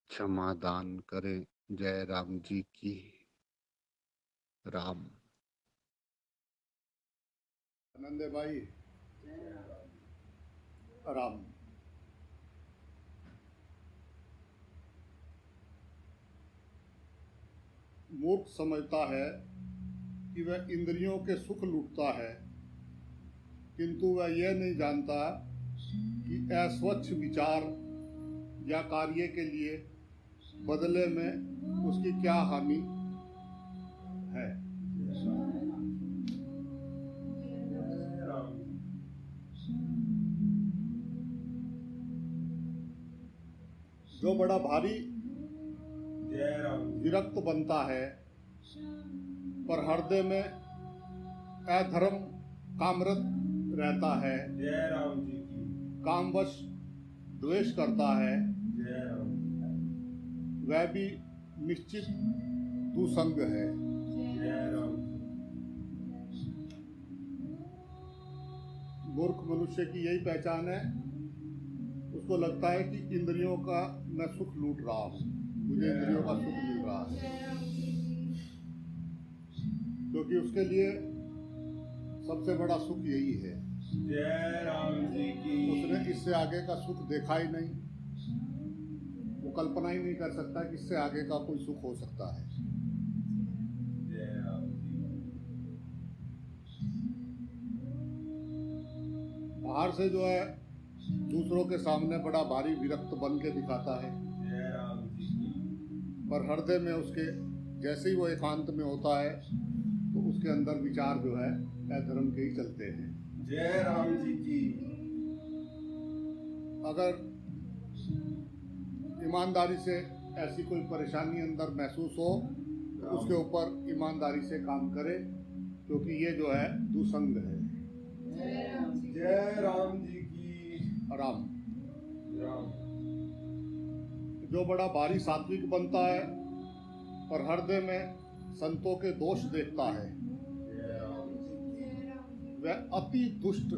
क्षमादान करें। जय राम जी की। राम। आनंदे भाई राम। मूर्ख समझता है कि वह इंद्रियों के सुख लूटता है, किंतु वह यह नहीं जानता कि अस्वच्छ विचार या कार्य के लिए बदले में उसकी क्या हानि है। जो बड़ा भारी विरक्त बनता है पर हृदय में अधर्म कामरत रहता है, कामवश द्वेष करता है, वह भी निश्चित दुसंग है। मूर्ख मनुष्य की यही पहचान है। उसको लगता है कि इंद्रियों का मैं सुख लूट रहा हूँ, मुझे इंद्रियों का सुख मिल रहा है, क्योंकि उसके लिए सबसे बड़ा सुख यही है। जय राम जी की। उसने इससे आगे का सुख देखा ही नहीं, वो कल्पना ही नहीं कर सकता कि इससे आगे का कोई सुख हो सकता है। जय राम जी। बाहर से जो है दूसरों के सामने बड़ा भारी विरक्त बन के दिखाता है, जय राम जी की। पर हृदय में उसके जैसे ही वो एकांत में होता है तो उसके अंदर विचार जो है अधर्म के ही चलते हैं। जय राम जी की। अगर ईमानदारी से ऐसी कोई परेशानी अंदर महसूस हो तो उसके ऊपर ईमानदारी से काम करे, क्योंकि ये जो है दुसंग है। जय राम जी की। राम। राम। जो बड़ा भारी सात्विक बनता है पर हृदय में संतों के दोष देखता है, वह अति दुष्ट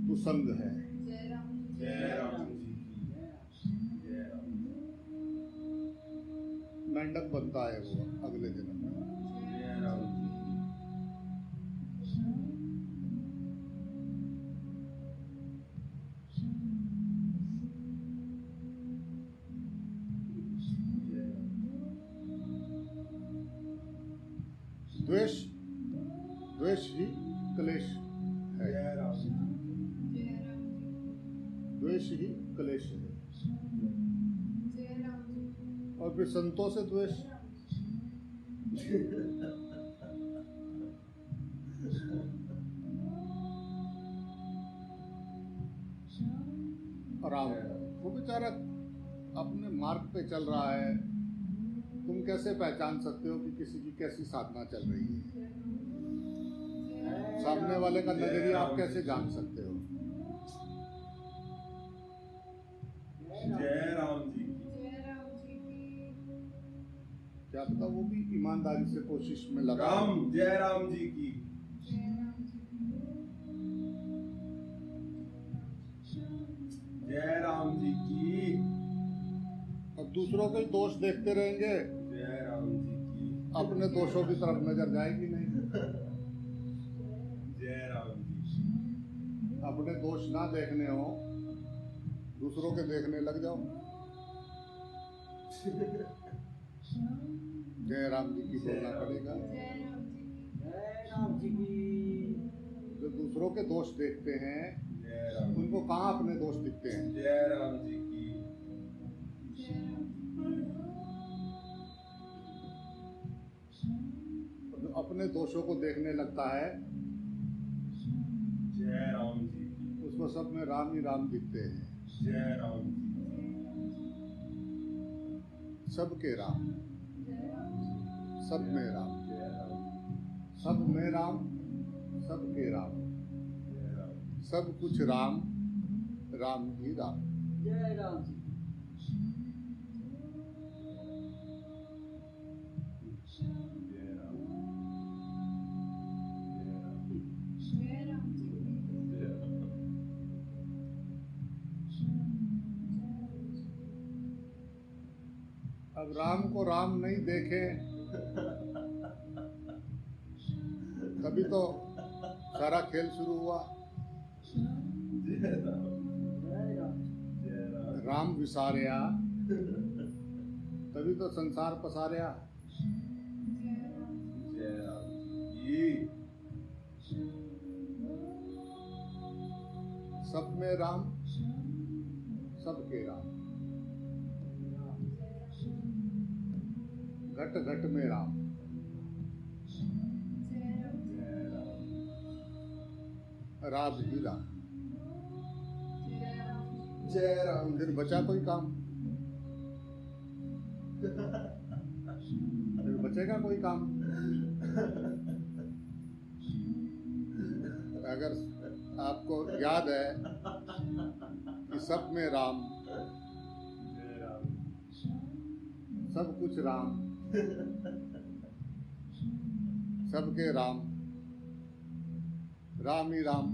दुसंग है। जय राम जी की। जय राम। मेंढक बनता है वो अगले दिन। जय राम जी की। द्वेष द्वेष ही क्लेश है। जय राम जी। द्वेष ही क्लेश है। और फिर संतों से द्वेष, राम वो बेचारा अपने मार्ग पे चल रहा है, तुम कैसे पहचान सकते हो कि किसी की कैसी साधना चल रही है? सामने वाले का नजरिया आप कैसे जान सकते हो? जय राम जी की। क्या पता वो भी ईमानदारी से कोशिश में लगा। राम। जय राम जी की। जय राम जी की। अब दूसरों के दोष देखते रहेंगे, जय राम जी की। अपने दोषों की तरफ नजर जाएगी नहीं। जय राम जी। अपने दोष ना देखने हो, दूसरों के देखने लग जाओ। जय राम जी की बोलना पड़ेगा। जय राम जी की। जो दूसरों के दोष देखते हैं जय राम। उनको कहाँ अपने दोष दिखते हैं? जय राम जी की। जो अपने दोषों को देखने लगता है जय राम जी की। उसको सब में राम ही राम दिखते हैं। जय राम जी। सबके राम, सब में राम, जय राम। सब में राम, सबके राम, जय राम। सब कुछ राम, राम ही राम। जय राम जी। जय राम। अब राम को राम नहीं देखे तभी तो सारा खेल शुरू हुआ। जय राम जय राम जय राम राम विसारिया तभी तो संसार पसारिया। जय राम जी सब में राम, सबके राम, घट घट में राम। जय राम राम ही राम। जय राम फिर बचा कोई काम? फिर बचेगा कोई काम? अगर आपको याद है कि सब में राम, जय राम सब कुछ राम, सबके राम, राम ही राम,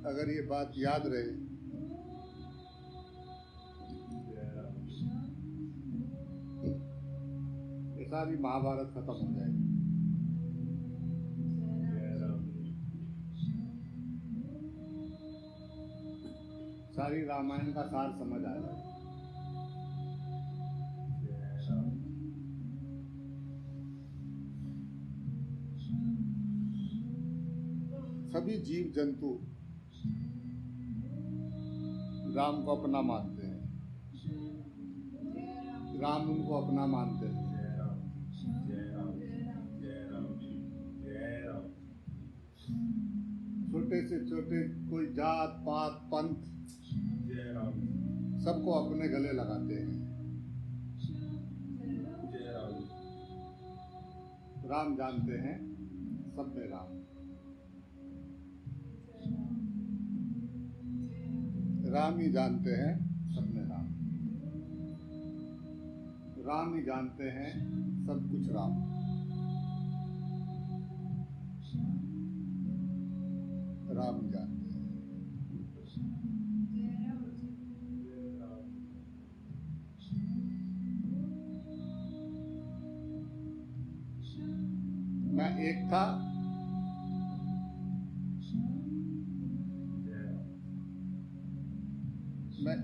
अगर ये बात याद रहे जय राम ये सारी महाभारत खत्म हो जाएगी। जय राम सारी रामायण का सार समझ आ जाएगा। जय राम सभी जीव जंतु राम को अपना मानते हैं, राम उनको अपना मानते हैं। जय राम जय राम जय राम जय राम छोटे से छोटे कोई जात पात पंथ जय राम सबको अपने गले लगाते हैं। जय राम राम जानते हैं सब में राम। राम ही जानते हैं सब में राम। राम ही जानते हैं सब कुछ राम। राम ही जानते हैं। जय राम मैं एक था, जय राम मैं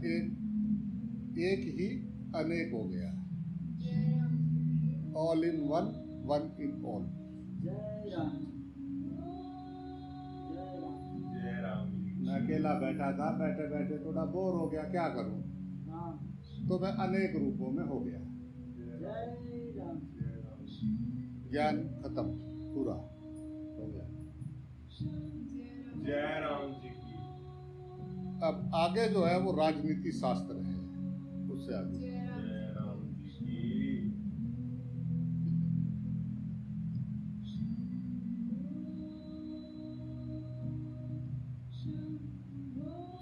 एक ही अनेक हो गया। All in one, one in all. जय राम जय राम जय राम मैं अकेला बैठा था, बैठे बैठे थोड़ा बोर हो गया, क्या करूं? राम तो मैं अनेक रूपों में हो गया। जय जय राम राम ज्ञान खत्म, पूरा हो गया। जय राम जी की अब आगे जो है वो राजनीति शास्त्र है, उससे आगे। जय राम जी की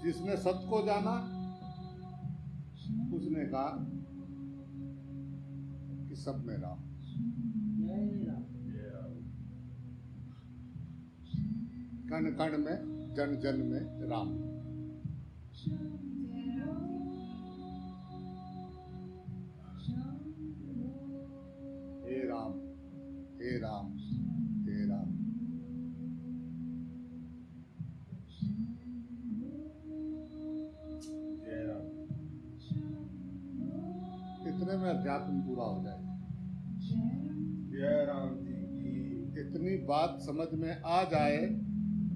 जिसने सत्य को जाना उसने कहा कि सब में राम। जय राम जय राम कण कण में, जन जन में राम। हे राम, हे राम, हे राम। जय राम इतने में अध्यात्म पूरा हो जाएगा। जय राम जी की इतनी बात समझ में आ जाए,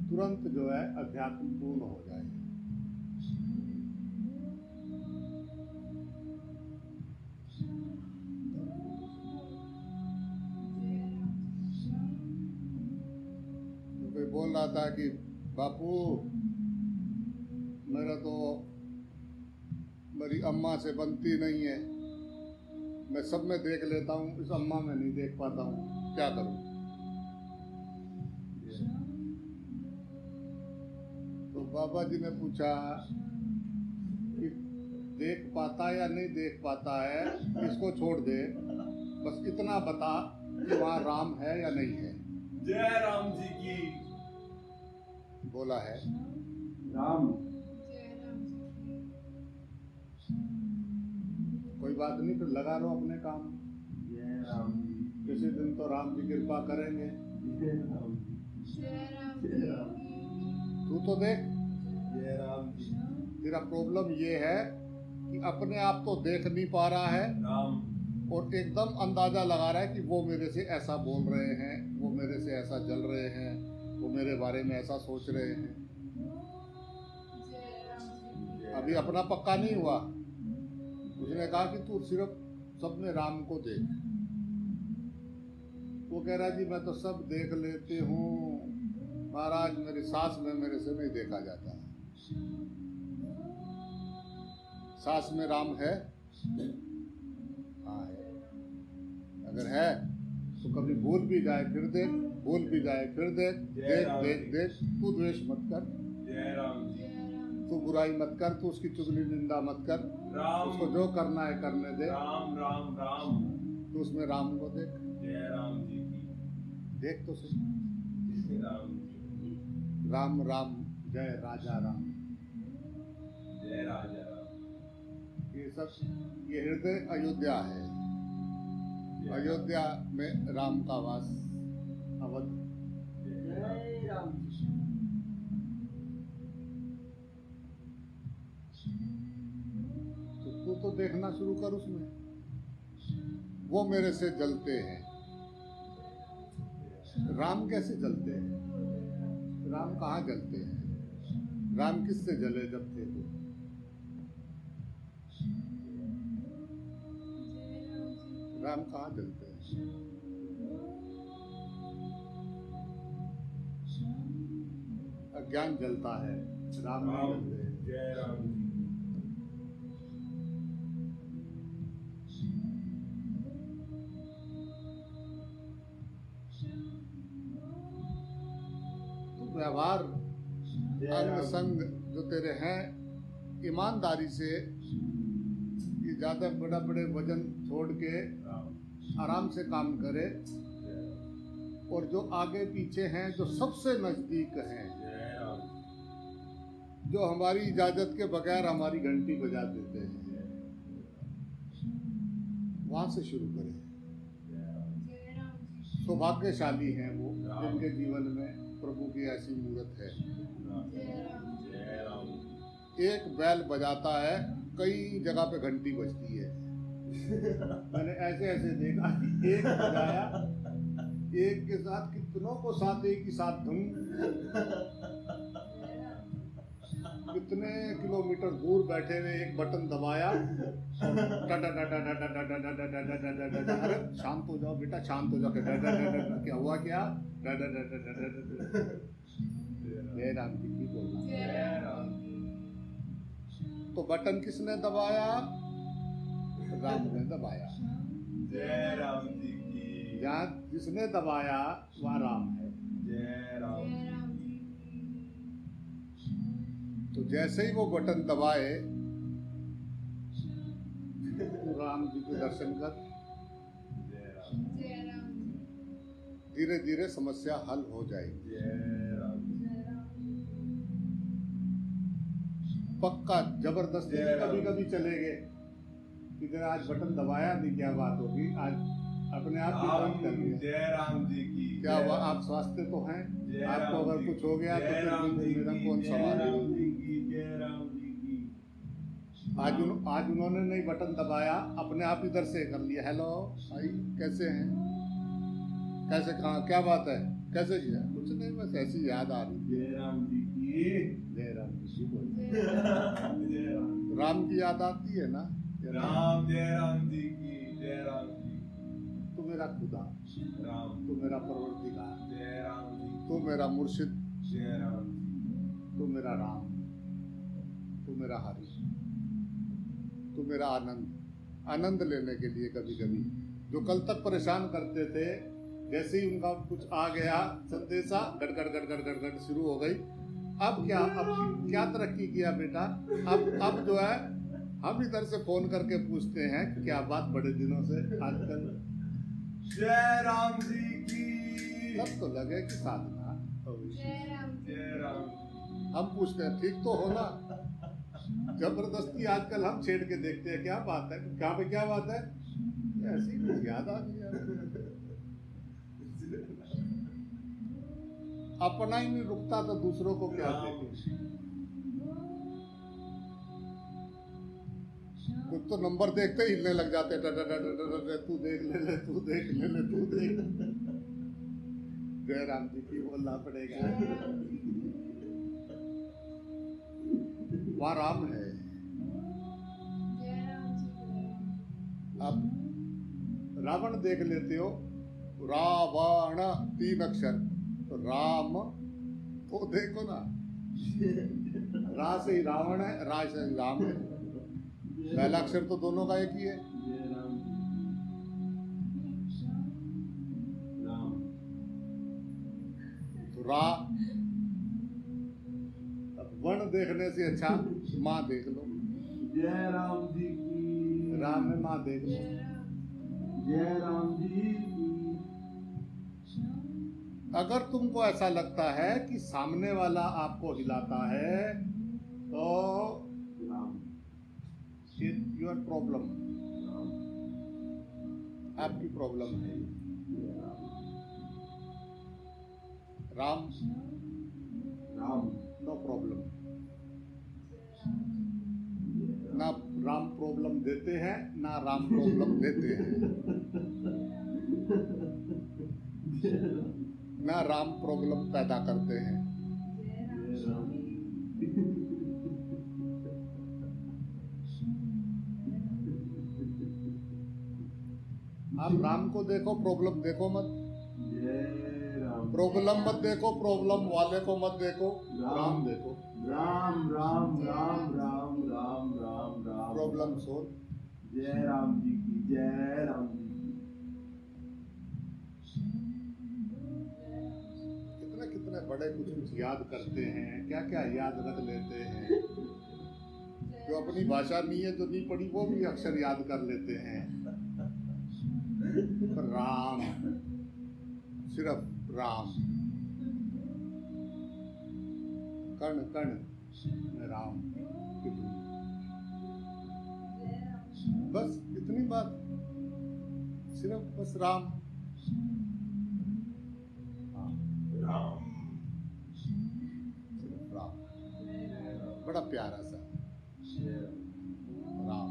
तुरंत जो है अध्यात्म पूर्ण हो जाए। तो कोई बोल रहा था कि बापू मेरा तो मेरी अम्मा से बनती नहीं है, मैं सब में देख लेता हूँ, इस अम्मा में नहीं देख पाता हूँ, क्या करूँ? तो बाबा जी ने पूछा कि देख पाता या नहीं देख पाता है, इसको छोड़ दे, बस इतना बता कि वहाँ राम है या नहीं है। जय राम जी की बोला है राम बात नहीं, फिर लगा रहो अपने काम। जय राम जी किसी दिन तो राम जी कृपा करेंगे। जय राम जी जय राम जी तू तो देख, जय राम जी तेरा प्रॉब्लम ये है कि अपने आप तो देख नहीं पा रहा है राम और एकदम अंदाजा लगा रहा है कि वो मेरे से ऐसा बोल रहे हैं, वो मेरे से ऐसा जल रहे हैं, वो मेरे बारे में ऐसा सोच रहे हैं। अभी अपना पक्का नहीं हुआ। उसने कहा कि तू सिर्फ सब में राम को देख। वो कह रहा जी मैं तो सब देख लेती हूँ महाराज, मेरी सास में मेरे से नहीं देखा जाता। सास में राम है? हाँ है। अगर है तो कभी भूल भी जाए फिर देख, भूल भी जाए फिर देख, देख देख देख। तू द्वेष मत कर, जय राम जी तू बुराई मत कर, तू उसकी चुगली निंदा मत कर। राम उसको जो करना है करने दे। राम राम राम तू उसमें राम को देख, जय राम जी की देख तो सही। जय राम जी राम राम जय राजा राम। जय राजा राम ये सब, ये हृदय अयोध्या है। अयोध्या में राम का वास, अवध। जय राम जी। तो तू तो देखना शुरू कर उसमें। वो मेरे से जलते हैं। राम कैसे जलते हैं? राम कहाँ जलते हैं? राम किससे जले जब थे तो? राम कहाँ जलते हैं? अज्ञान जलता है, राम नहीं राम जलते हैं। जय राम जी तो व्यवहार जय अंग राम संग जो तेरे हैं, ईमानदारी से ये ज्यादा बड़ा बड़े वजन छोड़ के राम आराम से काम करे। और जो आगे पीछे हैं, जो सबसे नजदीक हैं, जय राम जो हमारी इजाजत के बगैर हमारी घंटी बजा देते हैं, वहां से शुरू करें। सौभाग्यशाली हैं वो जिनके जीवन में प्रभु की ऐसी मूर्त है। जय राम एक बैल बजाता है, कई जगह पे घंटी बजती है। मैंने ऐसे ऐसे देखा कि एक बजाया, एक के साथ कितनों को साथ एक ही साथ धुन, कितने किलोमीटर दूर बैठे हुए एक बटन दबाया, अरे शांत हो जाओ बेटा, शांत हो जाओ। क्या हुआ? क्या? जय राम जी की बोलना। जय राम तो बटन किसने दबाया? राम ने दबाया। जय राम जी की जहाँ जिसने दबाया वहाँ राम है। जय राम तो जैसे ही वो बटन दबाए, तो राम जी के दर्शन कर, जय राम धीरे धीरे समस्या हल हो जाएगी। जय राम पक्का जबरदस्ती जय राम। कभी कभी चलेंगे कि जरा आज बटन दबाया नहीं, क्या बात होगी, आज अपने आप ही बंद कर लिया। जय राम जी की क्या हुआ? आप स्वास्थ्य तो हैं? जय आपको राम अगर जी कुछ हो गया तो जय फिर राम जी मेरा की, कौन जय सवाल है? राम जी की जय राम जी की आज उन्होंने नहीं बटन दबाया, अपने आप इधर से कर लिया। हेलो भाई, कैसे हैं? कैसे, कहाँ, क्या बात है, कैसे किया? कुछ नहीं, बस ऐसी याद आ रही। जय राम जी की जय राम जी बोल। जय राम राम की याद आती है ना? राम जय राम जी की जय राम जी तू मेरा खुदा, राम तू मेरा परवरदिगार, जय राम जी तू मेरा मुर्शिद, जय राम जी तू मेरा राम, तू मेरा हरि, तू मेरा आनंद। आनंद लेने के लिए कभी कभी जो कल तक परेशान करते थे, जैसे ही उनका कुछ आ गया संदेशा, गड़गड़ गड़गड़ गड़गड़ शुरू हो गई। अब क्या तरक्की किया बेटा? अब जो है हम इधर से फोन करके पूछते हैं कि क्या बात, बड़े दिनों से आजकल। जय राम जी की तब तो लगे कि साधना हो गई। जय राम हम पूछते हैं ठीक तो हो ना? जबरदस्ती आजकल हम छेड़ के देखते हैं, क्या बात है, कहाँ पे क्या बात है, ऐसी कुछ याद आ गई यार। अपना ही नहीं रुकता तो दूसरों को क्या देंगे। कुछ तो नंबर देखते ही हिलने लग जाते, तू देख ले, तू देख ले, तू देख। जय राम जी की बोलना पड़ेगा, वहाँ राम है। अब रावण देख लेते हो, रावण 3 अक्षर, तो राम तो देखो ना, रा से ही रावण है, रा से ही राम है, पहला अक्षर तो दोनों का एक ही है। तो रा, अब वर्ण देखने से अच्छा माँ देख लो, जय राम जी की, राम में माँ देख लो। जय राम जी की। अगर तुमको ऐसा लगता है कि सामने वाला आपको हिलाता है तो राम, योर प्रॉब्लम, आपकी प्रॉब्लम है। राम राम, नो प्रॉब्लम, ना राम प्रॉब्लम देते हैं ना राम प्रॉब्लम देते हैं, ना राम प्रॉब्लम पैदा करते हैं। आप राम को देखो, प्रॉब्लम देखो मत। जय राम, प्रॉब्लम मत देखो, प्रॉब्लम वाले को मत देखो, राम देखो। Ram Ram Ram Ram Ram Ram Ram, problem solve. जय राम जी की, जय राम जी की। कितने कितने बड़े कुछ याद करते हैं, क्या क्या याद रख लेते हैं। जो अपनी भाषा नहीं है, जो नहीं पढ़ी, वो भी अक्षर याद कर लेते हैं। पर राम, सिर्फ राम, कण कण में राम, बस इतनी बात, सिर्फ बस राम। हाँ, राम, सिर्फ राम, बड़ा प्यारा सा राम,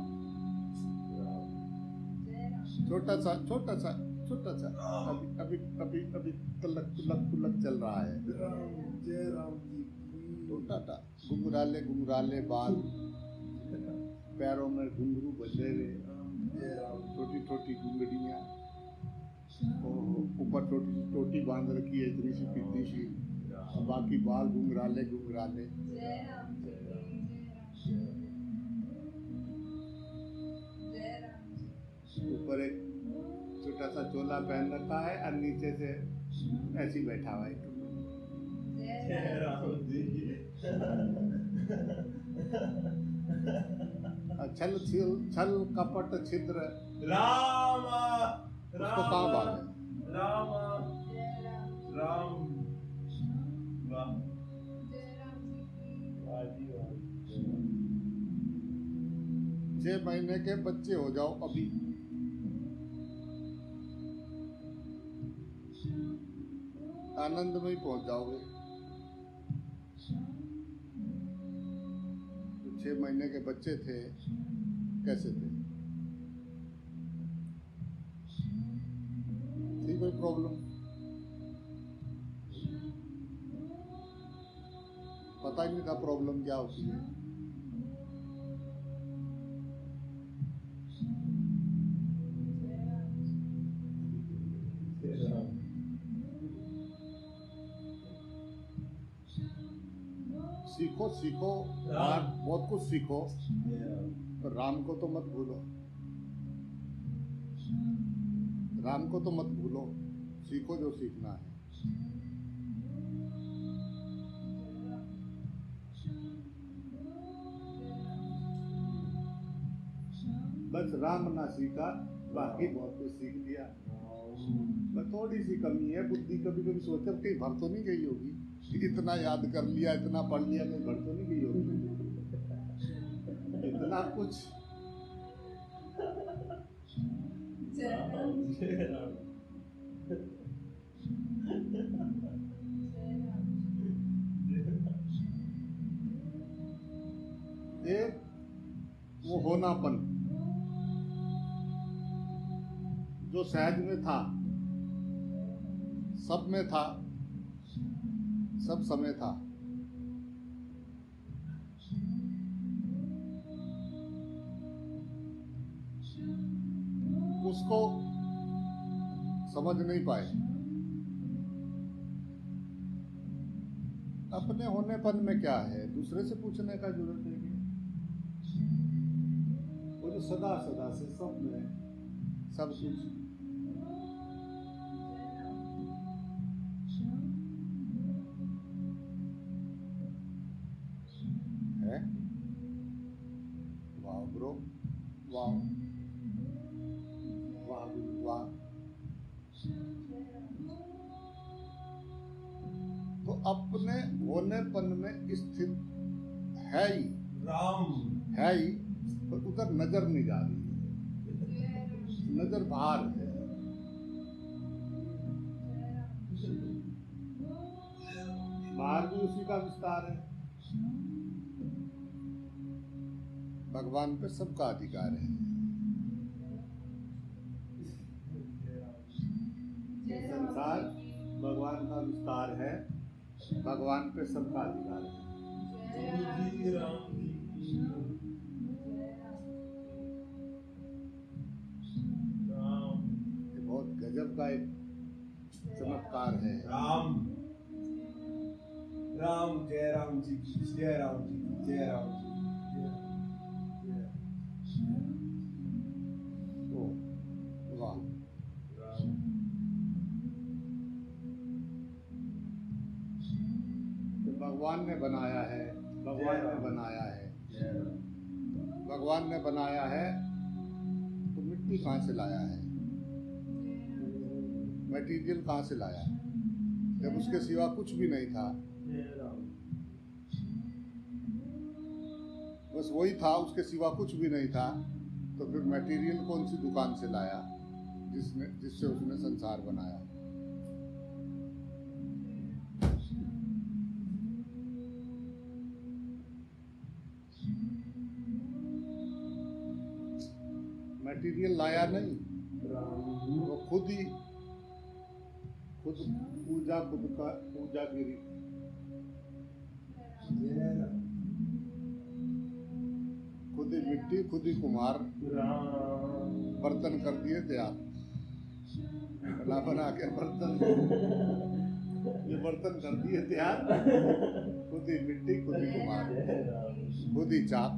छोटा सा छोटा सा छोटा सा, अभी अभी अभी अभी तलक तुलक तुलक चल रहा है। जय राम जी की। छोटा सा घुंघराले घुंघराले बाल, पैरों में घुंघरू बंधे हुए, छोटी छोटी घुंघड़ियाँ, ऊपर छोटी सी टोटी बांध रखी है, इतनी सी पिद्दी सी, और बाकी बाल घुंघराले घुंघराले। ऊपर एक छोटा सा चोला पहन रखा है और नीचे से ऐसे ही बैठा हुआ है। जय राम जी की। छल छल कपट छिद्र, राम, उसको कहाँ भागे। राम राम, वाह, वाह जी वाह। 6 महीने के बच्चे हो जाओ अभी, आनंद में ही पहुंच जाओगे। 6 महीने के बच्चे थे, कैसे थे? थी कोई प्रॉब्लम? पता ही नहीं था प्रॉब्लम क्या होती है। सीखो सीखो, बहुत कुछ सीखो, पर राम को तो मत भूलो। राम को तो मत भूलो, सीखो जो सीखना है। बस राम ना सीखा, बाकी बहुत कुछ सीख लिया। बस थोड़ी सी कमी है, बुद्धि कभी कभी सोचता कहीं भर तो नहीं गई होगी, इतना याद कर लिया, इतना पढ़ लिया, कहीं भर तो नहीं गई होगी। ना कुछ जय राम एक वो होनापन जो सहज में था, सब में था, सब समय था। उसको समझ नहीं पाए। अपने होनेपन में क्या है, दूसरे से पूछने का जरूरत नहीं है। वो जो सदा सदा से सब में सब कुछ है। वाह ब्रो, वाह वाह गुरु, वाह। तो अपने होनेपन में स्थित है ही, राम है ही, पर उधर नजर नहीं जा रही है, नजर बाहर है। बाहर भी उसी का विस्तार है। भगवान पे सबका अधिकार है। संसार भगवान का विस्तार है, भगवान पे सबका अधिकार है। जी राम जी राम ये बहुत गजब का एक चमत्कार है। राम राम जय राम जी की जय राम जी की जय राम जी ओ, वाह। राम तो भगवान ने बनाया है, भगवान ने बनाया है, जय राम भगवान ने बनाया है, तो मिट्टी कहाँ से लाया है, मटेरियल कहाँ से लाया है, जब उसके सिवा कुछ भी नहीं था। जय राम बस वही था, उसके सिवा कुछ भी नहीं था। तो फिर मटेरियल कौन सी दुकान से लाया जिससे उसने संसार बनाया। मटेरियल लाया नहीं, वो खुद पूजा गिरी। जय राम खुद ही मिट्टी, खुद ही कुम्हार, राम बर्तन कर दिए तैयार, बना बना के बर्तन, ये बर्तन कर दिए तैयार। खुद ही मिट्टी, खुद ही कुम्हार, जय राम खुद ही चाक,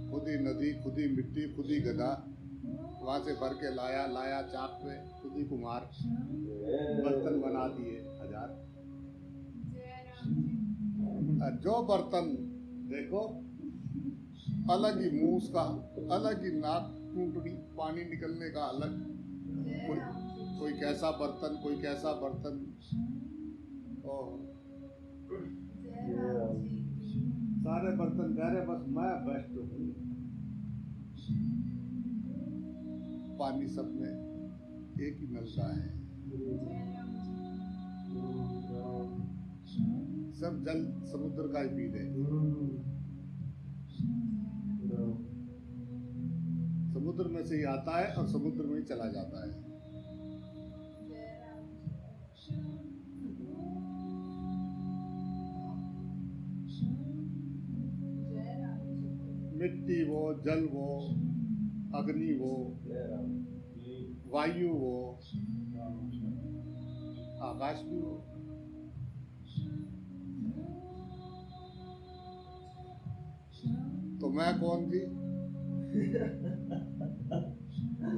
खुद ही नदी, खुद ही मिट्टी, खुद ही गधा, वहां से भर के लाया चाक पे, खुद ही कुम्हार, बर्तन बना दिए हजार। और जो बर्तन देखो, अलग ही मुंह उसका, अलग ही नाक, टूटड़ी, पानी निकलने का अलग, कोई कैसा बर्तन, कोई कैसा बर्तन। ओह, सारे बर्तन कह रहे बस मैं बेस्ट हूँ। पानी सब में एक ही नल का है, सब जल समुद्र का ही पी रहे, समुद्र में से ही आता है और समुद्र में ही चला जाता है। मिट्टी वो, जल वो, अग्नि वो, वायु वो, आकाश भी वो। तो मैं कौन थी?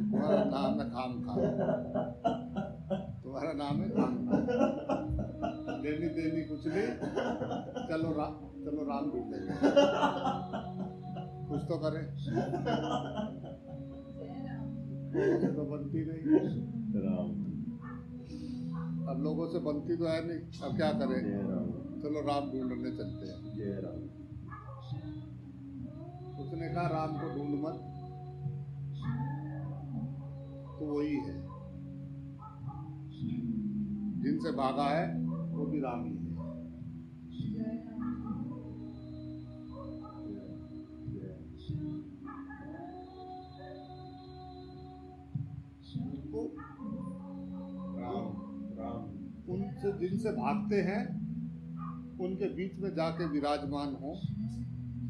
तुम्हारा नाम है खाम खा, तुम्हारा नाम है खाम खा। देनी देनी कुछ नहीं, चलो राम ढूंढ लेंगे, कुछ तो करें। लोगों से तो बनती नहीं, राम अब लोगों से बनती तो है नहीं, अब क्या करें। जय राम चलो राम ढूंढने चलते हैं। जय राम। उसने कहा राम को ढूंढ मत, तो वही है जिनसे भागा है वो भी राम ही है। तो राम राम। उनसे जिनसे भागते हैं उनके बीच में जाके विराजमान हो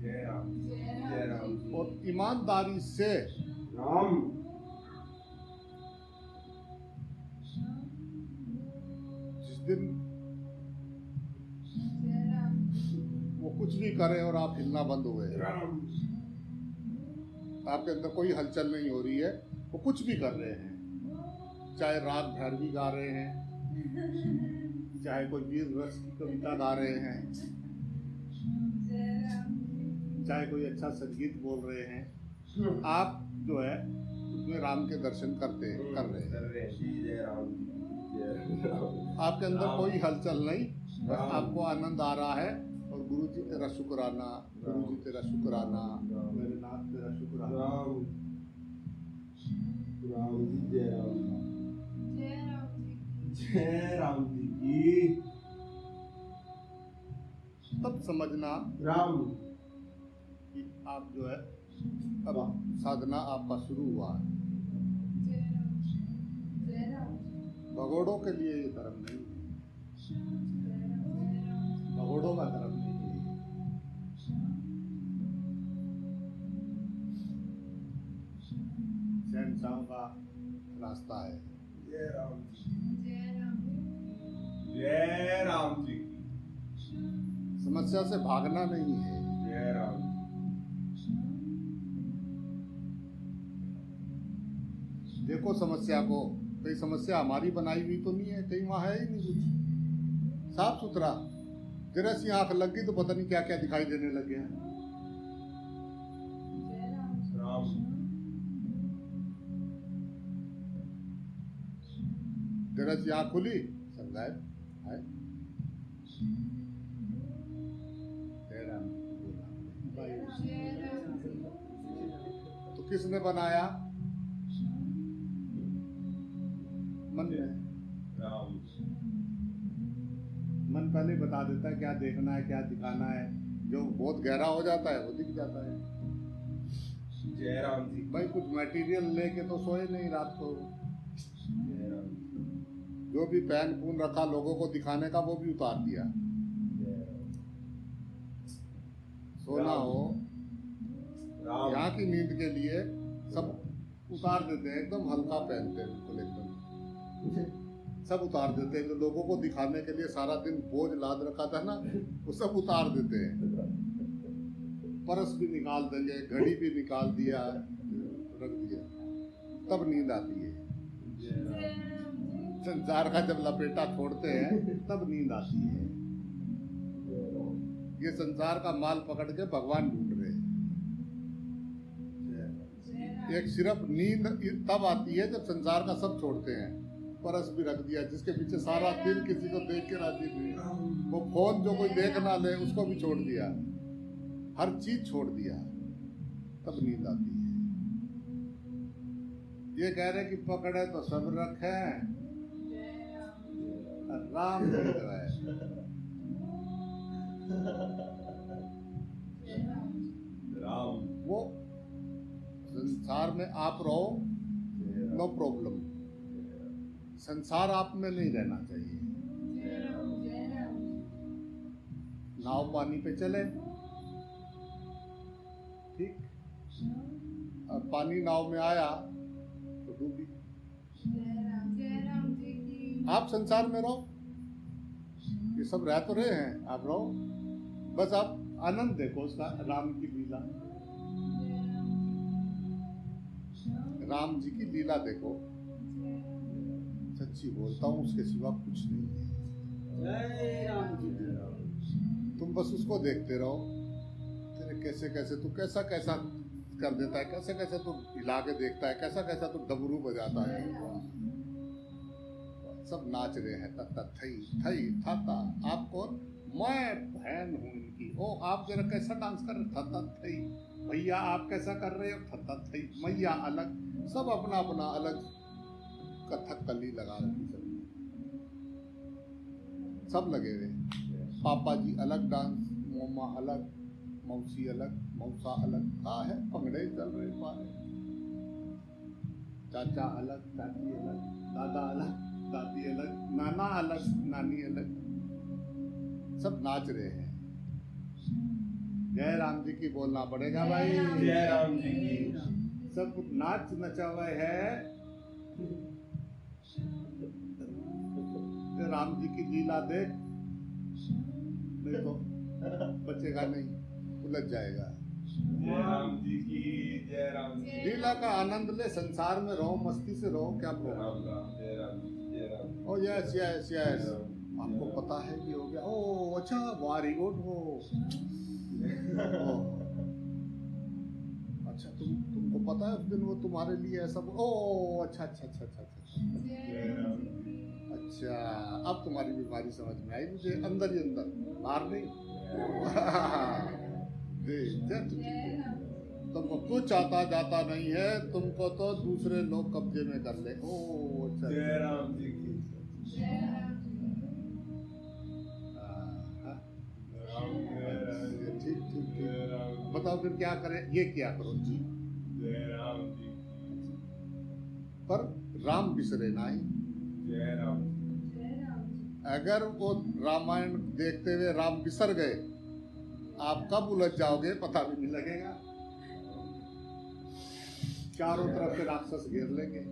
जय राम। जय राम। और ईमानदारी से राम। जिस दिन वो कुछ भी करे और आप हिलना बंद हुए, राम। आपके अंदर कोई हलचल नहीं हो रही है, वो कुछ भी कर रहे हैं, चाहे राग भैरवी गा रहे हैं, चाहे कोई वीर रस की कविता गा रहे हैं, चाहे कोई अच्छा संगीत बोल रहे हैं, आप जो है उसमें राम के दर्शन कर रहे हैं। जय राम। जय राम। आपके अंदर राम। कोई हलचल नहीं, बस राम। आपको आनंद आ रहा है और गुरु जी तेरा शुक्राना, गुरु जी तेरा शुक्राना, राम। मेरे नाथ तेरा शुक्राना। राम। राम जी। जय राम। जय राम जी की। तब समझना राम। कि आप जो है अब साधना आपका शुरू हुआ है। भगोड़ों के लिए ये धर्म नहीं है, भगोड़ों का धर्म नहीं है। शहंशाह का रास्ता है। जय राम जी। जय राम जी की। समस्या से भागना नहीं है। जय राम। देखो समस्या को, कहीं समस्या हमारी बनाई हुई तो नहीं है, कहीं वहाँ है ही नहीं कुछ, साफ सुथरा। जरा सी आंख लग गई तो पता नहीं क्या क्या दिखाई देने लगे हैं। राम। जरा सी आंख खुली, सब गायब है। जय राम बोला। तो किसने बनाया? मन में। राम। मन पहले ही बता देता है क्या देखना है, क्या दिखाना है। जो बहुत गहरा हो जाता है वो दिख जाता है। जय राम जी। भाई कुछ मटेरियल लेके तो सोए नहीं रात को। जय राम। जो भी पहन पून रखा लोगों को दिखाने का वो भी उतार दिया। जय राम। सोना हो, राम। यहाँ की नींद के लिए सब उतार देते हैं, एकदम हल्का पहनते हैं बिल्कुल, एकदम सब उतार देते हैं। जो लोगों को दिखाने के लिए सारा दिन बोझ लाद रखा था ना, वो सब उतार देते हैं। परस भी निकाल देंगे, घड़ी भी निकाल दिया, रख दिया, तब नींद आती है। जय राम। संसार का जब लपेटा छोड़ते हैं तब नींद आती है। ये संसार का माल पकड़ के भगवान ढूंढ रहे हैं। एक सिर्फ नींद तब आती है जब संसार का सब छोड़ते हैं। परस भी रख दिया, जिसके पीछे सारा दिन किसी को देख के राजी नहीं, वो फोन जो कोई देख ना ले उसको भी छोड़ दिया, हर चीज छोड़ दिया, तब नींद आती है। ये कह रहे कि पकड़े तो सब रखे, राम नींद रहे। राम। वो संसार में आप रहो, नो प्रॉब्लम। संसार आप में नहीं रहना चाहिए। नाव पानी पे चले, ठीक, अब पानी नाव में आया तो डूबी। आप संसार में रहो, ये सब रह तो रहे हैं, आप रहो, बस आप आनंद देखो उसका, राम की लीला, राम जी की लीला देखो। सच्ची बोलता हूँ, उसके सिवा कुछ नहीं है। जय राम जी। तुम बस उसको देखते रहो, तेरे कैसे कैसे तू कैसा कैसा कर देता है, कैसे कैसे तू हिला के देखता है, कैसा कैसा तू डमरू बजाता है। सब नाच रहे हैं, तत्ता थई थई थाता। आप कौन? मैं बहन हूँ इनकी। ओ आप जरा कैसा डांस कर रहे, थता थई। भैया आप कैसा कर रहे हो, थता थई। मैया अलग, सब अपना अपना अलग कथक कली लगा रखी सब लगे हुए। पापा जी अलग डांस, मोमा अलग, मौसी अलग, मौसा अलग, का है पंगड़े चल रहे पारे। चाचा अलग, चाची अलग, दादा अलग, दादी अलग, नाना अलग, नानी अलग, सब नाच रहे हैं। जय राम जी की बोलना पड़ेगा भाई। जय राम जी की। सब नाच नचावे है। राम जी की लीला देख, नहीं तो बचेगा नहीं, उलझ जाएगा। जय राम जी की। जय राम जी। लीला का आनंद ले, संसार में रहो, मस्ती से रहो, क्या प्रॉब्लम। राम राम। जय राम जी। जय राम। ओ यस यस यस, आपको पता है कि हो गया। ओ अच्छा, वेरी गुड। हो अच्छा, तुमको पता है उस दिन वो तुम्हारे लिए ऐसा। ओ अच्छा अच्छा अच्छा अच्छा अच्छा जय राम जी। अच्छा, अब तुम्हारी बीमारी समझ में आई मुझे, अंदर ही अंदर, बाहर नहीं। तुमको कुछ आता जाता नहीं है, तुमको तो दूसरे लोग कब्जे में कर ले। ओ अच्छा, जय राम जी की। ठीक ठीक ठीक। बताओ फिर क्या करें, ये क्या करो जी। जय राम जी। पर राम बिसरे नहीं। जय राम। अगर वो रामायण देखते हुए राम बिसर गए, आप कब उलझ जाओगे पता भी नहीं लगेगा। चारों तरफ से राक्षस घेर लेंगे।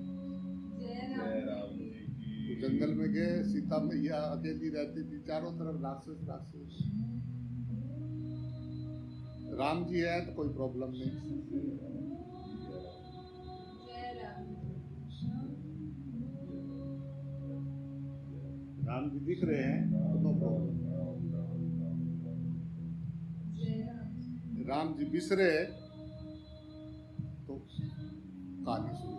जय राम जी की। तो जंगल में गए, सीता मैया अकेली रहती थी, चारों तरफ राक्षस राक्षस। राम जी है तो कोई प्रॉब्लम नहीं। राम जी दिख रहे हैं तो नो प्रॉब्लम। राम जी बिसरे तो कहानी शुरू।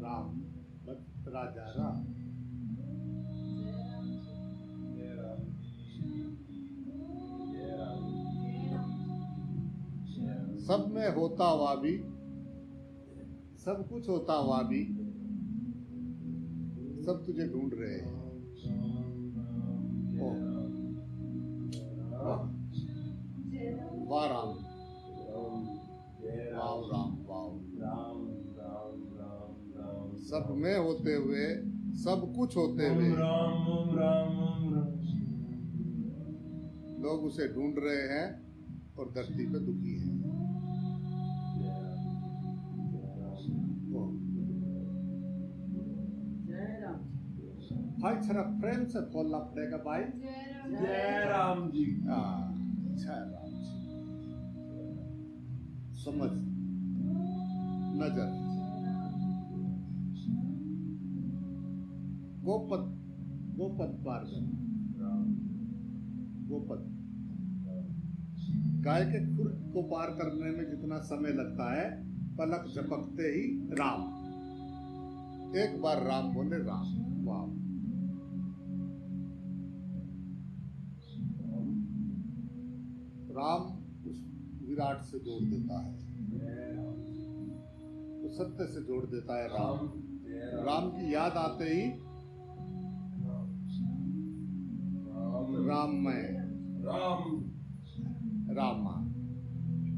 राम राजा राम। जय राम जी। जय राम। सब में होता हुआ भी, सब कुछ होता हुआ भी, सब तुझे ढूंढ रहे हैं। ओ वाह वाह राम, वाह राम, वाह। राम राम राम राम। सब में होते हुए, सब कुछ होते हुए, राम राम राम। लोग उसे ढूंढ रहे हैं और धरती पे दुखी हैं। ओ, भाई जरा प्रेम से बोलना पड़ेगा भाई। जय राम जी। अच्छा राम जी, समझ, नजर, गोपद, गोपद पार कर। गोपद, गाय के खुर को पार करने में जितना समय लगता है, पलक झपकते ही राम। एक बार राम बोले, राम, वाह। राम उस विराट से जोड़ देता है, उस सत्य से जोड़ देता है राम। राम की याद आते ही राम में, राम रामा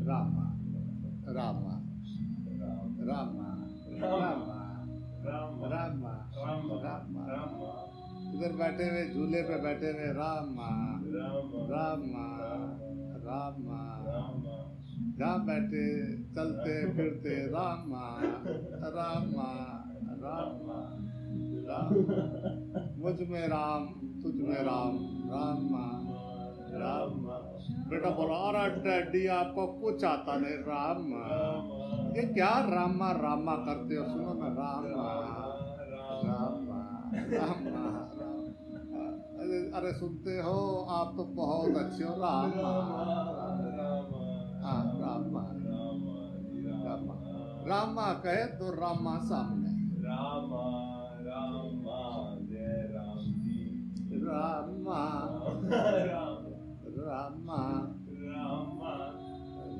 रामा रामा रामा रामा रामा रामा रामा। इधर बैठे हुए, झूले पे बैठे हुए, रामा रामा रामा। जहाँ बैठे, चलते फिरते, रामा रामा रामा रामा। मुझ में राम, तुझ में राम, रामा रामा। बेटा बोला, अरे डैडी आपको कुछ आता नहीं, रामा। ये क्या रामा रामा करते हो, सुनो ना, रामा रामा रामा। अरे सुनते हो, आप तो बहुत अच्छे हो, रामा। हाँ रामा रामा। रामा कहे तो रामा सामने, रामा रामा जय राम जी। रामा राम रामा रामा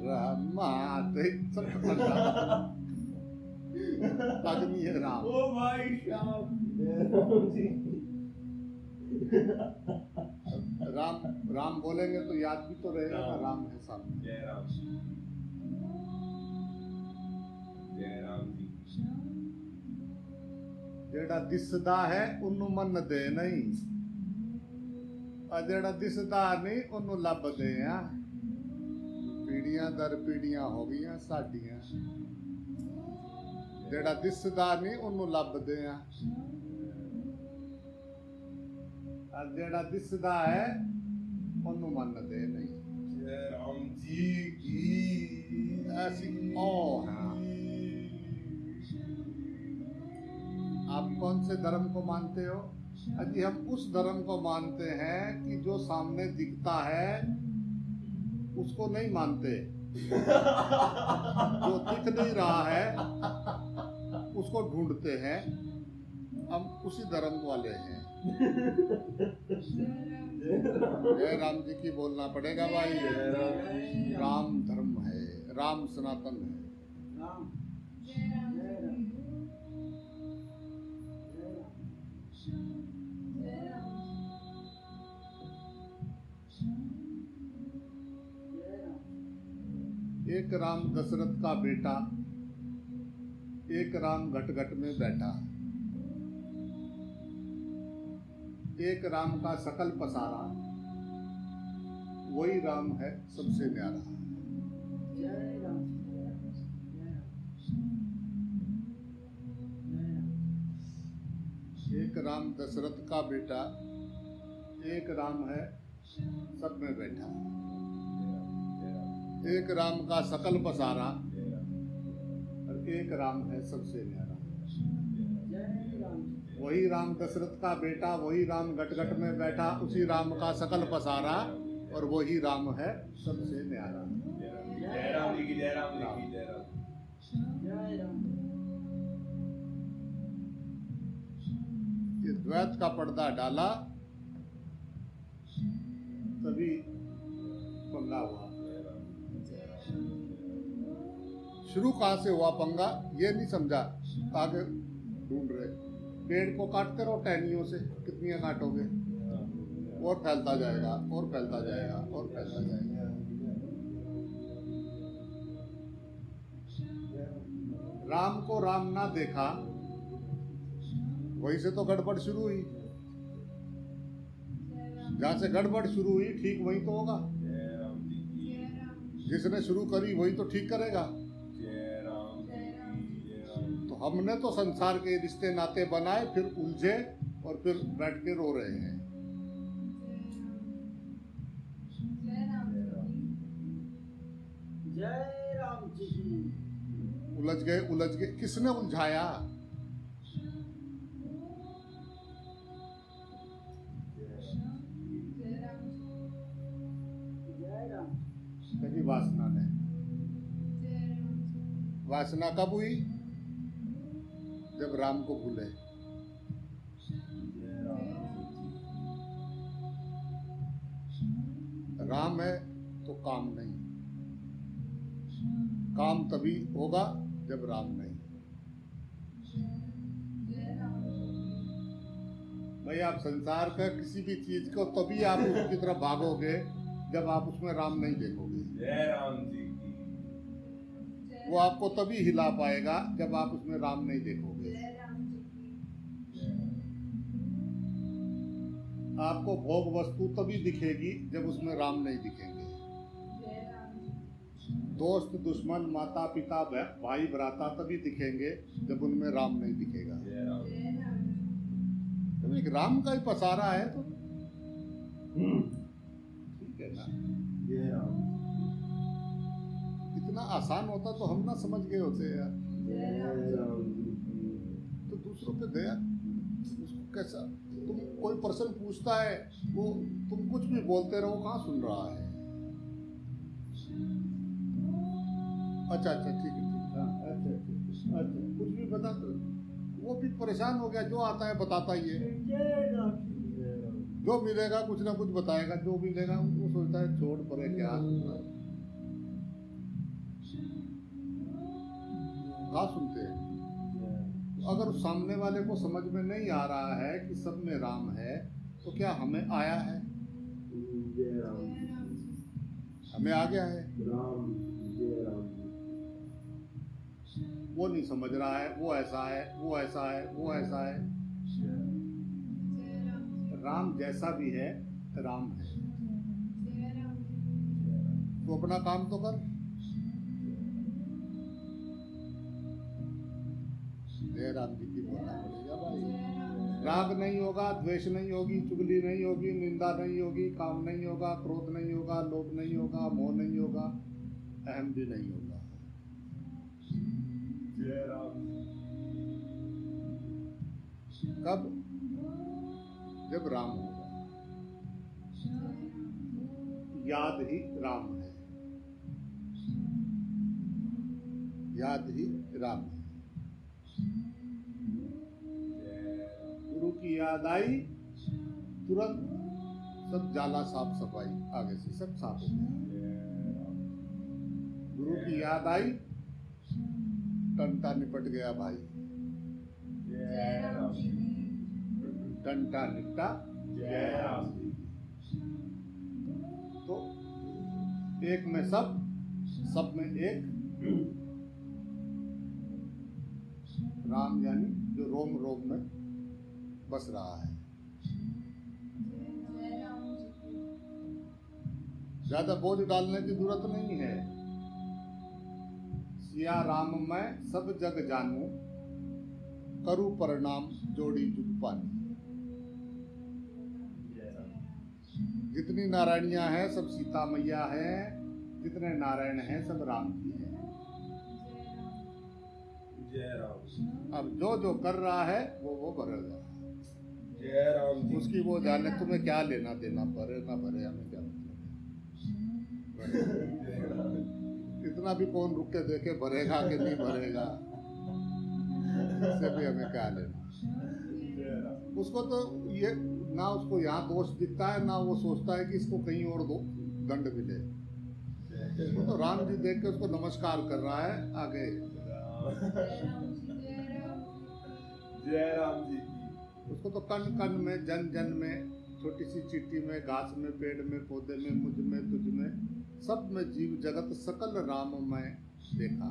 रामा तो सब खत्म जाता। आदमी है राम। ओ भाई साहब जय राम जी। राम राम बोलेंगे तो याद भी तो रहेगा ना, राम है सामने। जय राम जी। जय राम जी। जेड़ा दिसदा है उन्नु मन दे नहीं, और जेड़ा दिसदा नहीं उन्नु लब दे। पीढ़ियां दर पीढ़ियां हो गई साडियां, जेड़ा दिसदा नहीं उन्नु लब दे, और जेड़ा दिसदा है उन्नु मन दे नहीं। जय राम जी की ऐसी ओ हाँ। आप कौन से धर्म को मानते हो? अजी हम उस धर्म को मानते हैं कि जो सामने दिखता है उसको नहीं मानते, जो दिख नहीं रहा है उसको ढूंढते हैं। हम उसी धर्म वाले हैं। जय राम जी की बोलना पड़ेगा भाई। राम धर्म है, राम सनातन है। राम एक राम दशरथ का बेटा, एक राम घट घट में बैठा, एक राम का सकल पसारा, वही राम है सबसे न्यारा। जय राम एक राम दशरथ का बेटा, एक राम है सब में बैठा, एक राम का सकल पसारा, और एक राम है सबसे न्यारा। जय राम वही राम दशरथ का बेटा, वही राम घट घट में बैठा, उसी राम का सकल पसारा, और वही राम है सबसे न्यारा। जय राम जी की। जय राम जी की। जय राम। जय राम ये द्वैत का पर्दा डाला तभी पंगा हुआ। शुरू कहाँ से हुआ पंगा ये नहीं समझा, आगे ढूंढ रहे। पेड़ को काटते रहो टहनियों से, कितनी काटोगे, और फैलता जाएगा और फैलता जाएगा और फैलता जाएगा। राम को राम ना देखा, वहीं से तो गड़बड़ शुरू हुई। जहां से गड़बड़ शुरू हुई ठीक वहीं तो होगा। जय राम जी की। जिसने शुरू करी वही तो ठीक करेगा। जय राम जी की। जय राम। तो हमने तो संसार के रिश्ते नाते बनाए, फिर उलझे और फिर बैठ के रो रहे हैं। जय राम जी की। उलझ गए। किसने उलझाया? जय राम कभी वासना ने। वासना कब हुई? जब राम को भूले। जय राम जी। राम है तो काम नहीं, काम तभी होगा जब राम नहीं। भाई आप संसार का किसी भी चीज को तभी आप उसकी तरफ भागोगे जब आप उसमें राम नहीं देखोगे। जय राम जी की। वो आपको तभी हिला पाएगा जब आप उसमें राम नहीं देखोगे। आपको भोग वस्तु तभी दिखेगी जब उसमें राम नहीं दिखेंगे। दोस्त दुश्मन माता पिता भाई भ्राता तभी दिखेंगे जब उनमें राम नहीं दिखेगा। जय राम। जब एक राम का ही पसारा है तो ठीक है ना। जय राम। इतना आसान होता तो हम ना समझ गए होते यार। जय राम जी की। तो दूसरों पे दया, उसको कैसा, तुम कोई प्रश्न पूछता है वो तुम कुछ भी बोलते रहो, कहाँ सुन रहा है। अच्छा ठीक है। अच्छा अच्छा बता, वो भी परेशान हो गया, जो आता है बताता ही है, जय राम जी। जो मिलेगा कुछ ना कुछ बताएगा, जो मिलेगा वो सोचता है छोड़ परे क्या सुनना है। कहाँ सुनते हैं। अगर सामने वाले को समझ में नहीं आ रहा है कि सब में राम है, तो क्या हमें आया है? जय राम हमें आ गया है। राम जय राम वो नहीं समझ रहा है, वो ऐसा है, वो ऐसा है, वो ऐसा है। राम जैसा भी है राम है। तो अपना काम तो कर। जय राम जी की बोलना पड़ेगा भाई। राग नहीं होगा, द्वेष नहीं होगी, चुगली नहीं होगी, निंदा नहीं होगी, काम नहीं होगा, क्रोध नहीं होगा, लोभ नहीं होगा, मोह नहीं होगा, अहम भी नहीं होगा। जय राम कब? जब राम होगा। याद ही राम है, याद ही राम है। गुरु की याद आई, तुरंत सब जाला साफ सफाई, आगे से सब साफ हो गया। गुरु की याद आई, टंटा निपट गया भाई, जय राम टंटा निपटा। जय राम तो एक में सब, सब में एक। राम यानी जो रोम रोम में बस रहा है। ज्यादा बोझ डालने की जरूरत नहीं है। सिया राम मैं सब जग जानू, करूं प्रणाम जोड़ी जुग पानी। जितनी नारायणियां हैं सब सीता मैया हैं, जितने नारायण हैं सब राम जी हैं। जय राम अब जो जो कर रहा है वो करेगा। जय राम जी उसकी वो जाने, तुम्हें क्या लेना देना, भरे ना भरे हमें क्या मतलब है। इतना भी कौन रुक के देखे भरेगा कि नहीं भरेगा, इससे भी हमें क्या लेना। जय राम उसको तो ये ना, उसको यहाँ दोष दिखता है ना वो सोचता है कि इसको कहीं और दो दंड मिले। उसको तो राम जी देख के उसको नमस्कार कर रहा है आगे। जय राम जी की उसको तो कण कण में, जन जन में, छोटी सी चींटी में, घास में, पेड़ में, पौधे में, मुझ में, तुझ में, सब में जीव जगत सकल राम मैं देखा।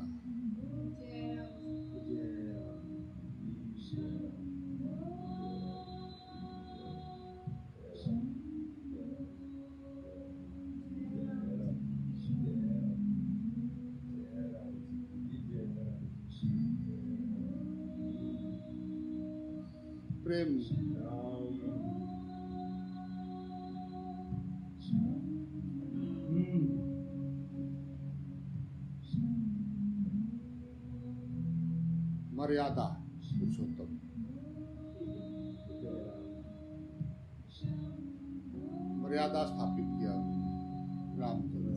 प्रेम मर्यादा पुरुषोत्तम, मर्यादा स्थापित किया रामचंद्र।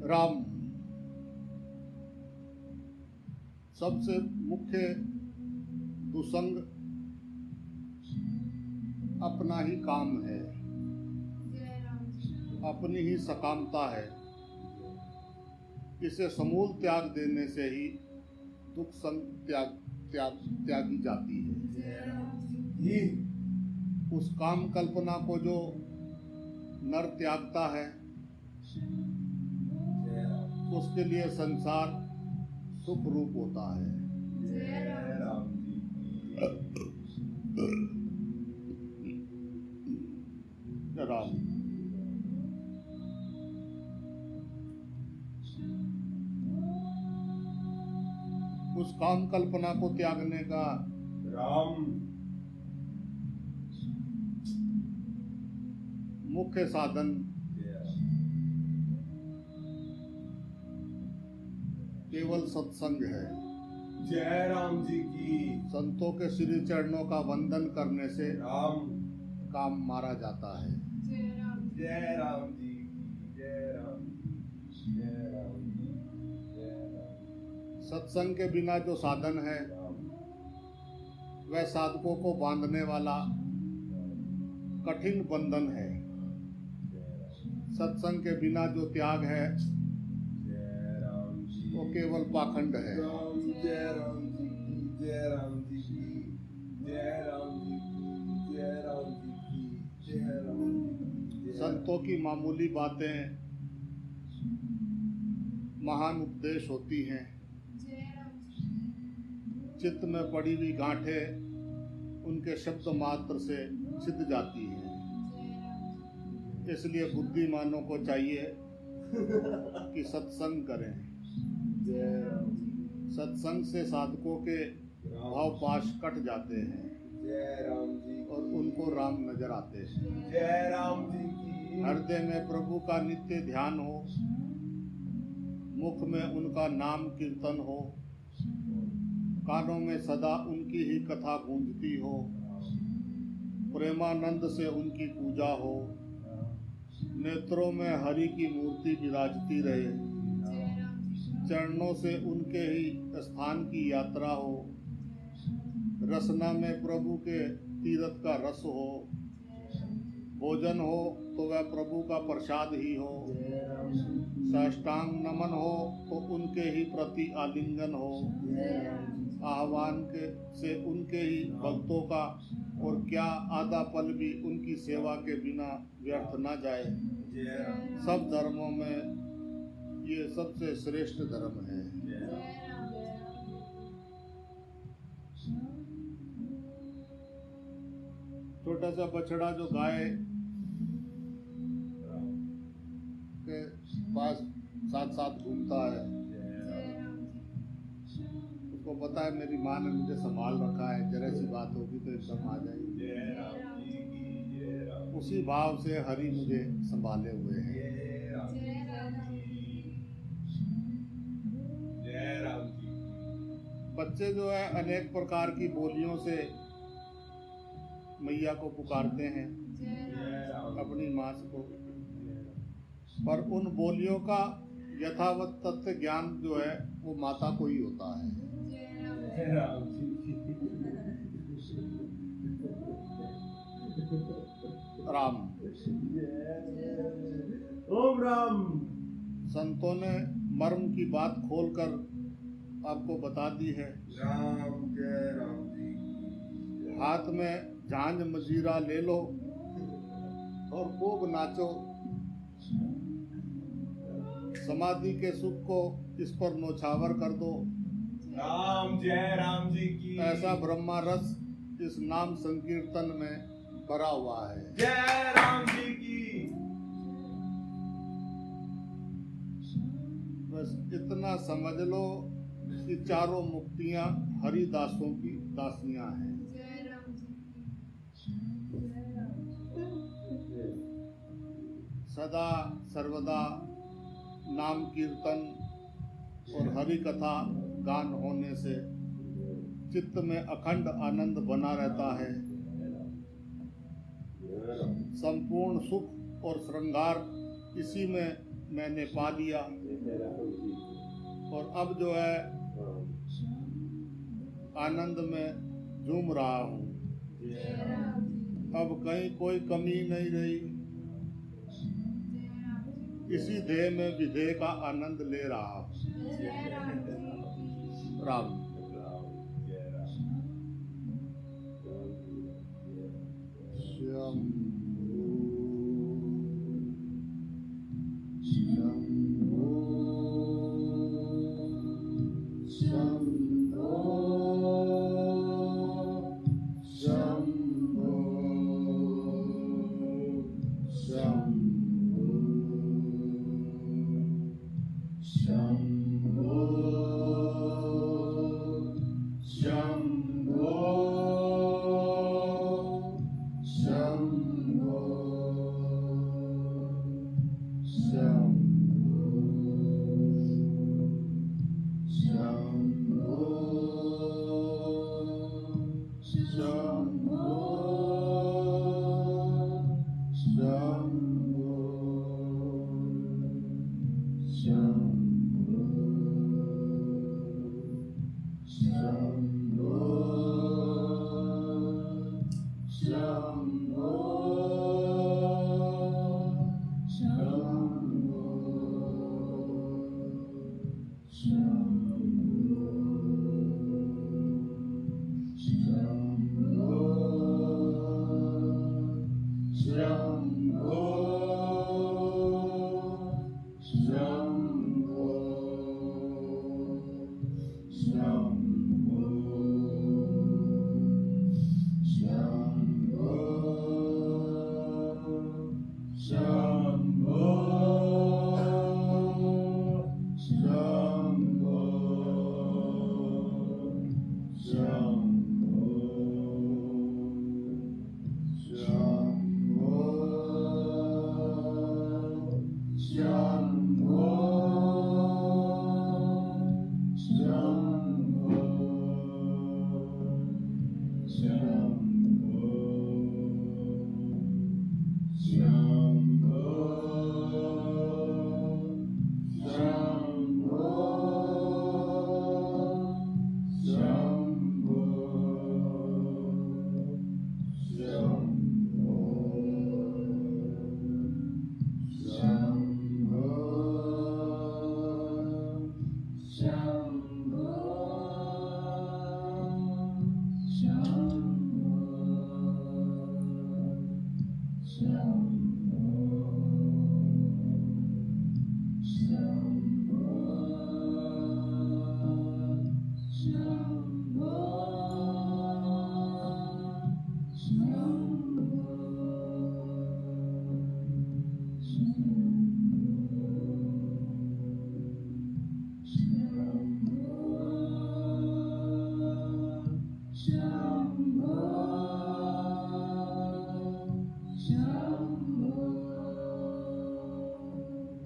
राम सबसे मुख्य दुसंग अपना ही काम है, अपनी ही सकामता है। इसे समूल त्याग देने से ही दुख संग त्यागी जाती है। उस काम कल्पना को जो नर त्यागता है, उसके लिए संसार सुख रूप होता है। राम उस काम कल्पना को त्यागने का राम मुख्य साधन केवल सत्संग है। जय राम जी की। संतों के श्री चरणों का वंदन करने से राम काम मारा जाता है। जय राम जी की। जय राम जय राम जय राम। सत्संग के बिना जो साधन है वह साधकों को बांधने वाला कठिन बंधन है। सत्संग के बिना जो त्याग है वो केवल पाखंड है। जय राम जी की। जय राम जी की। जय राम जी की। जय राम जी की। जय राम जी की। संतों की मामूली बातें महान उपदेश होती हैं। चित्त में पड़ी हुई गांठें उनके शब्द मात्र से छिद जाती हैं। इसलिए बुद्धिमानों को चाहिए कि सत्संग करें। सत्संग से साधकों के भाव पाश कट जाते हैं जय राम जी और उनको राम नजर आते हैं। जय राम जी की। हृदय में प्रभु का नित्य ध्यान हो, मुख में उनका नाम कीर्तन हो, कानों में सदा उनकी ही कथा गूंजती हो, प्रेमानंद से उनकी पूजा हो, नेत्रों में हरि की मूर्ति विराजती रहे, चरणों से उनके ही स्थान की यात्रा हो, रसना में प्रभु के तीर्थ का रस हो, भोजन हो तो वह प्रभु का प्रसाद ही हो, साष्टांग नमन हो तो उनके ही प्रति आलिंगन हो, आह्वान के से उनके ही भक्तों का और क्या आधा पल भी उनकी सेवा के बिना व्यर्थ न जाए। सब धर्मों में ये सबसे श्रेष्ठ धर्म है। छोटा सा बछड़ा जो गाय के पास साथ साथ घूमता है, उसको पता है मेरी माँ ने मुझे संभाल रखा है, जरा सी बात होगी तो एकदम आ जाएगी। उसी भाव से हरि मुझे संभाले हुए हैं। बच्चे जो है अनेक प्रकार की बोलियों से मैया को पुकारते हैं, अपनी माँ को, पर उन बोलियों का यथावत तथ्य ज्ञान जो है वो माता को ही होता है। राम ओम राम। संतों ने मर्म की बात खोलकर आपको बता दी है। राम जय राम जी। हाथ में झांझ मजीरा ले लो और खूब नाचो, समाधि के सुख को इस पर नौछावर कर दो। राम जय राम जी की। ऐसा ब्रह्मा रस इस नाम संकीर्तन में भरा हुआ है। जय राम जी की। बस इतना समझ लो कि चारों मुक्तियां हरिदासों की दासियां हैं। सदा सर्वदा नाम कीर्तन और हरि कथा गान होने से चित्त में अखंड आनंद बना रहता है। संपूर्ण सुख और श्रृंगार इसी में मैंने पा लिया जय राम जी और अब जो है राम आनंद में झूम रहा हूँ। जय राम अब कहीं कोई कमी नहीं रही, इसी देह में विदेह का आनंद ले रहा हूँ। जय राम राम जय राम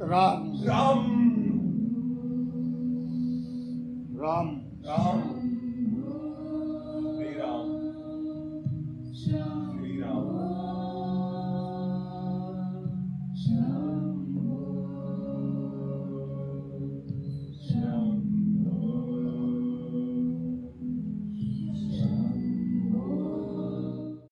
राम राम राम राम